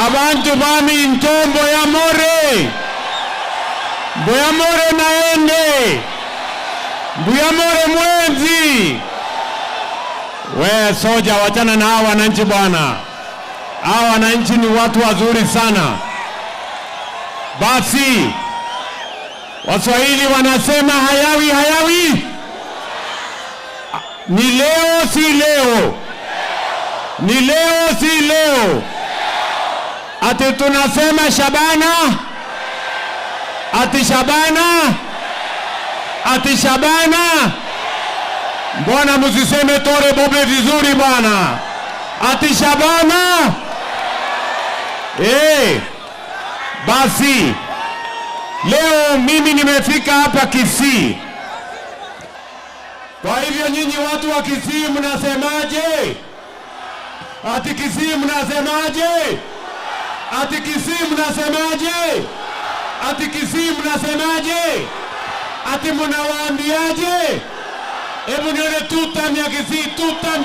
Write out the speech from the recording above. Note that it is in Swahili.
abantu bami ntombo ya more Mbuyamore naende Mbuyamore mwenzi. We soja, wachana na hawa wananchi bwana. Hawa wananchi ni watu wazuri sana. Basi Waswahili wanasema hayawi hayawi. Ni leo si leo. Ni leo si leo. Ati tunasema Shabana. Ati Shabana. Ati Shabana. Mbona msiseme Tore Bobe vizuri bwana? Ati Shabana. Basi leo mimi nimefika hapa Kisii. Kwa hivyo nyinyi watu wa Kisii mnasemaje? Ati Kisii mnasemaje? Ati Kisii mnasemaje? Ati Kisii mnasemaje? Ati mnawaambiaje? Hebu nione tutam ya Kisii, tutam.